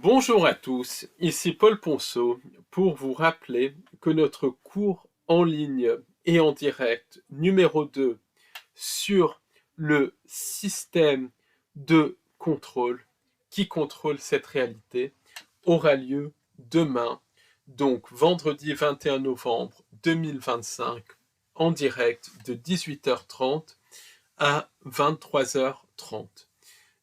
Bonjour à tous, ici Paul Ponceau pour vous rappeler que notre cours en ligne et en direct numéro 2 sur le système de contrôle qui contrôle cette réalité aura lieu demain, donc vendredi 21 novembre 2025, en direct de 18h30 à 23h30.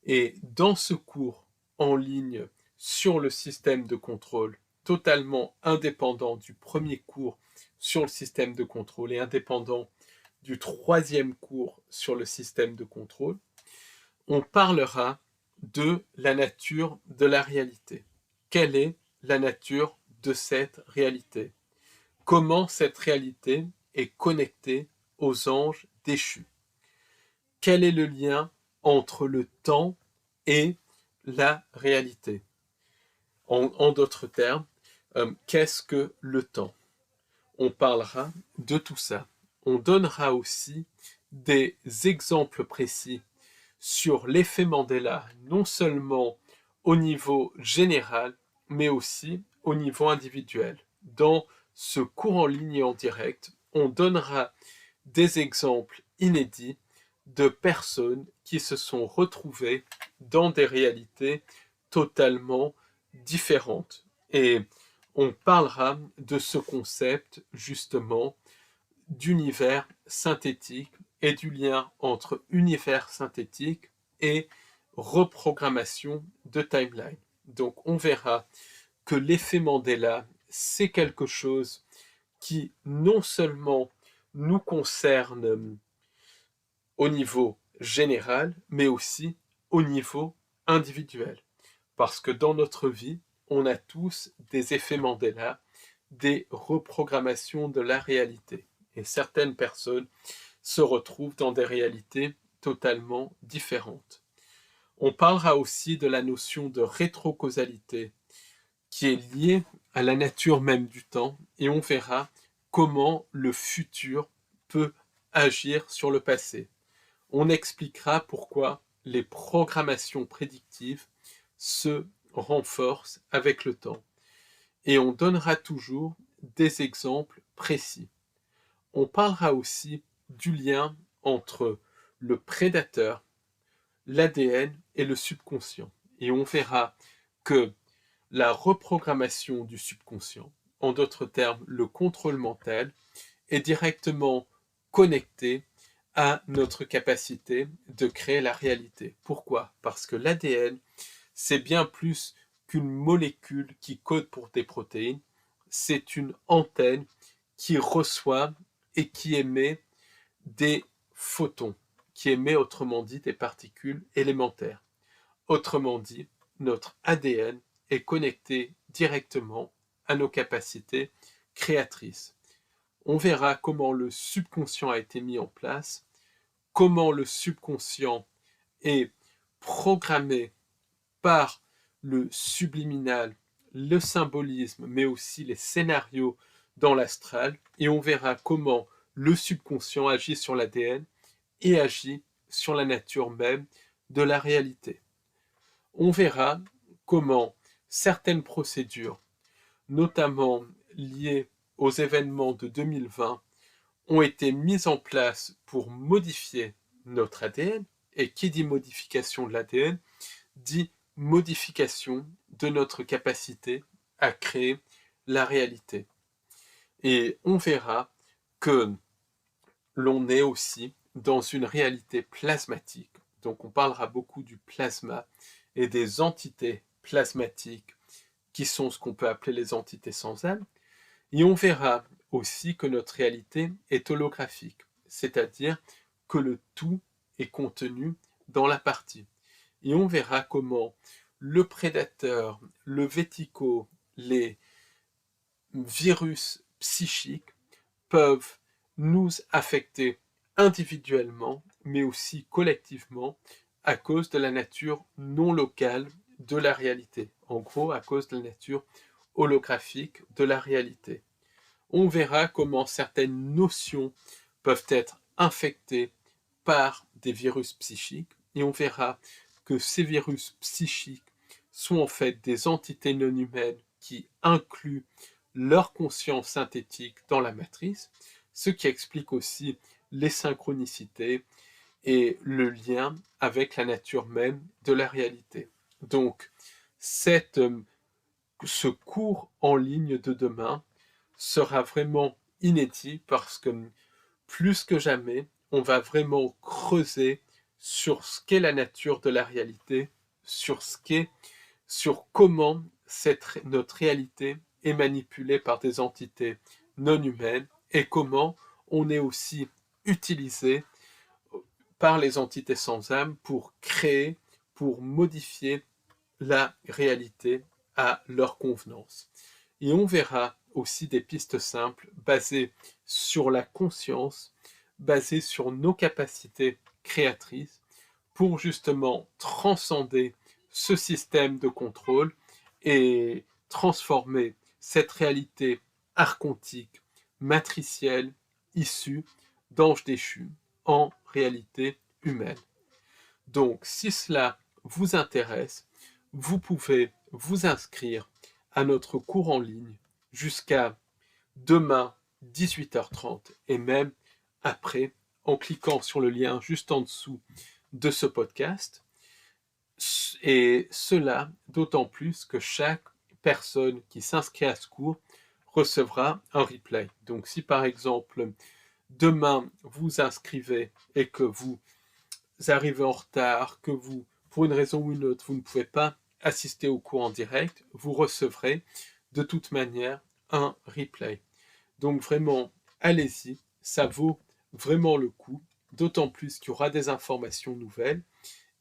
Et dans ce cours en ligne sur le système de contrôle, totalement indépendant du premier cours sur le système de contrôle et indépendant du troisième cours sur le système de contrôle, on parlera de la nature de la réalité. Quelle est la nature de cette réalité? Comment cette réalité est connectée aux anges déchus? Quel est le lien entre le temps et la réalité? En d'autres termes, qu'est-ce que le temps? On parlera de tout ça. On donnera aussi des exemples précis sur l'effet Mandela, non seulement au niveau général, mais aussi au niveau individuel. Dans ce cours en ligne et en direct, on donnera des exemples inédits de personnes qui se sont retrouvées dans des réalités totalement différentes. Et on parlera de ce concept justement d'univers synthétique et du lien entre univers synthétique et reprogrammation de timeline. Donc on verra que l'effet Mandela, c'est quelque chose qui non seulement nous concerne au niveau général, mais aussi au niveau individuel. Parce que dans notre vie, on a tous des effets Mandela, des reprogrammations de la réalité. Et certaines personnes se retrouvent dans des réalités totalement différentes. On parlera aussi de la notion de rétrocausalité qui est liée à la nature même du temps et on verra comment le futur peut agir sur le passé. On expliquera pourquoi les programmations prédictives se renforcent avec le temps. Et on donnera toujours des exemples précis. On parlera aussi du lien entre le prédateur, l'ADN et le subconscient. Et on verra que la reprogrammation du subconscient, en d'autres termes le contrôle mental, est directement connecté à notre capacité de créer la réalité. Pourquoi? Parce que l'ADN, c'est bien plus qu'une molécule qui code pour des protéines, c'est une antenne qui reçoit et qui émet des photons, qui émet autrement dit des particules élémentaires. Autrement dit, notre ADN est connecté directement à nos capacités créatrices. On verra comment le subconscient a été mis en place, comment le subconscient est programmé par le subliminal, le symbolisme, mais aussi les scénarios dans l'astral, et on verra comment le subconscient agit sur l'ADN et agit sur la nature même de la réalité. On verra comment certaines procédures, notamment liées aux événements de 2020, ont été mises en place pour modifier notre ADN, et qui dit modification de l'ADN, dit modification de notre capacité à créer la réalité. Et on verra que l'on est aussi dans une réalité plasmatique. Donc on parlera beaucoup du plasma et des entités plasmatiques qui sont ce qu'on peut appeler les entités sans âme. Et on verra aussi que notre réalité est holographique, c'est-à-dire que le tout est contenu dans la partie. Et on verra comment le prédateur, le vético, les virus psychiques peuvent nous affecter individuellement, mais aussi collectivement, à cause de la nature non locale de la réalité. En gros, à cause de la nature holographique de la réalité. On verra comment certaines notions peuvent être infectées par des virus psychiques et on verra que ces virus psychiques sont en fait des entités non humaines qui incluent leur conscience synthétique dans la matrice, ce qui explique aussi les synchronicités et le lien avec la nature même de la réalité. Donc, ce cours en ligne de demain sera vraiment inédit parce que plus que jamais, on va vraiment creuser sur ce qu'est la nature de la réalité, sur comment notre réalité est manipulée par des entités non humaines et comment on est aussi utilisé par les entités sans âme pour créer, pour modifier la réalité à leur convenance. Et on verra aussi des pistes simples basées sur la conscience, basées sur nos capacités créatrices pour justement transcender ce système de contrôle et transformer cette réalité archontique, matricielle, issue d'anges déchus en réalité humaine. Donc, si cela vous intéresse, vous pouvez vous inscrire à notre cours en ligne jusqu'à demain 18h30 et même après en cliquant sur le lien juste en dessous de ce podcast. Et cela d'autant plus que chaque personne qui s'inscrit à ce cours recevra un replay. Donc si par exemple demain vous inscrivez et que vous arrivez en retard, que vous, pour une raison ou une autre, vous ne pouvez pas assister au cours en direct, vous recevrez de toute manière un replay. Donc vraiment, allez-y, ça vaut vraiment le coup, d'autant plus qu'il y aura des informations nouvelles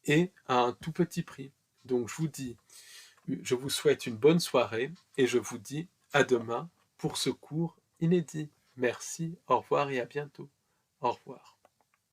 et à un tout petit prix. Donc je vous souhaite une bonne soirée et je vous dis à demain pour ce cours inédit. Merci, au revoir et à bientôt. Au revoir.